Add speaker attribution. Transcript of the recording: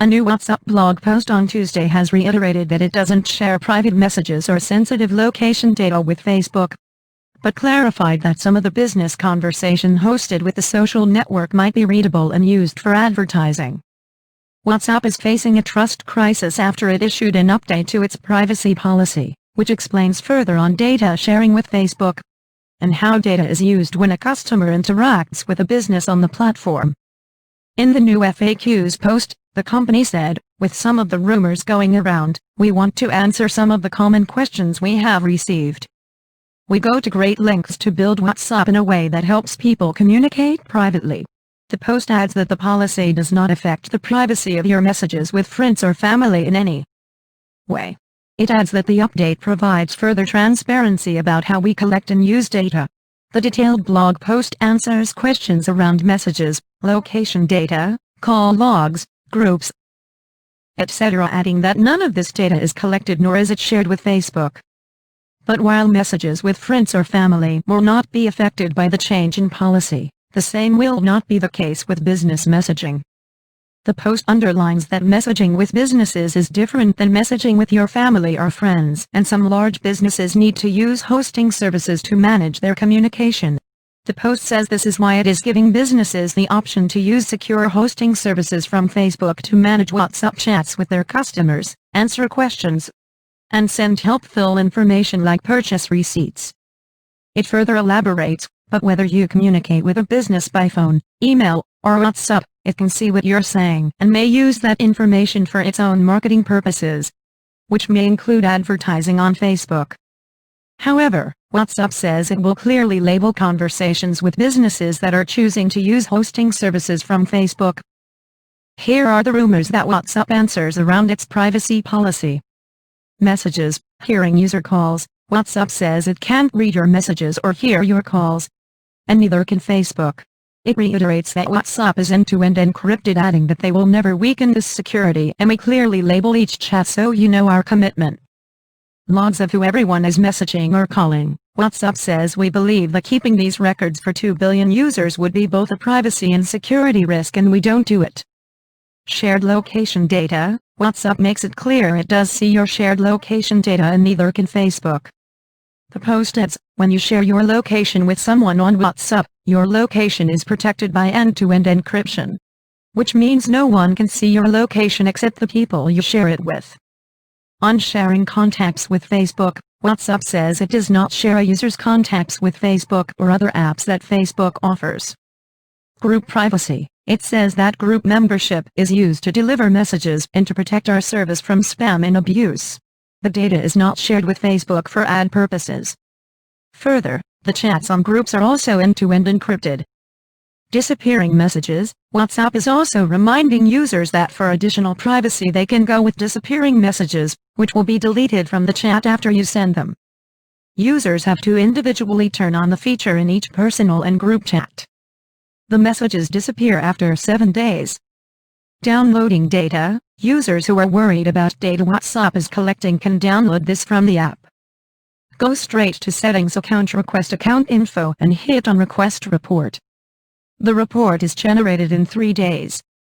Speaker 1: A new WhatsApp blog post on Tuesday has reiterated that it doesn't share private messages or sensitive location data with Facebook, but clarified that some of the business conversation hosted with the social network might be readable and used for advertising. WhatsApp is facing a trust crisis after it issued an update to its privacy policy, which explains further on data sharing with Facebook and how data is used when a customer interacts with a business on the platform. In the new FAQs post, the company said, "With some of the rumors going around, we want to answer some of the common questions we have received. We go to great lengths to build WhatsApp in a way that helps people communicate privately." The post adds that the policy does not affect the privacy of your messages with friends or family in any way. It adds that the update provides further transparency about how we collect and use data. The detailed blog post answers questions around messages, location data, call logs, groups, etc., adding that none of this data is collected nor is it shared with Facebook. But while messages with friends or family will not be affected by the change in policy, the same will not be the case with business messaging. The post underlines that messaging with businesses is different than messaging with your family or friends, and some large businesses need to use hosting services to manage their communication. The post says this is why it is giving businesses the option to use secure hosting services from Facebook to manage WhatsApp chats with their customers, answer questions, and send helpful information like purchase receipts. It further elaborates, but whether you communicate with a business by phone, email, or WhatsApp, it can see what you're saying and may use that information for its own marketing purposes, which may include advertising on Facebook. However, WhatsApp says it will clearly label conversations with businesses that are choosing to use hosting services from Facebook. Here are the rumors that WhatsApp answers around its privacy policy. Messages, hearing user calls. WhatsApp says it can't read your messages or hear your calls, and neither can Facebook. It reiterates that WhatsApp is end-to-end encrypted, adding that they will never weaken this security, and we clearly label each chat so you know our commitment. Logs of who everyone is messaging or calling. WhatsApp says we believe that keeping these records for 2 billion users would be both a privacy and security risk, and we don't do it. Shared location data. WhatsApp makes it clear it does see your shared location data, and neither can Facebook. The post adds, when you share your location with someone on WhatsApp, your location is protected by end-to-end encryption, which means no one can see your location except the people you share it with. On sharing contacts with Facebook, WhatsApp says it does not share a user's contacts with Facebook or other apps that Facebook offers. Group privacy. It says that group membership is used to deliver messages and to protect our service from spam and abuse. The data is not shared with Facebook for ad purposes. Further, the chats on groups are also end-to-end encrypted. Disappearing messages. WhatsApp is also reminding users that for additional privacy they can go with disappearing messages, which will be deleted from the chat after you send them. Users have to individually turn on the feature in each personal and group chat. The messages disappear after 7 days. Downloading data. Users who are worried about data WhatsApp is collecting can download this from the app. Go straight to Settings, Account Request, Account Info, and hit on Request Report. The report is generated in 3 days.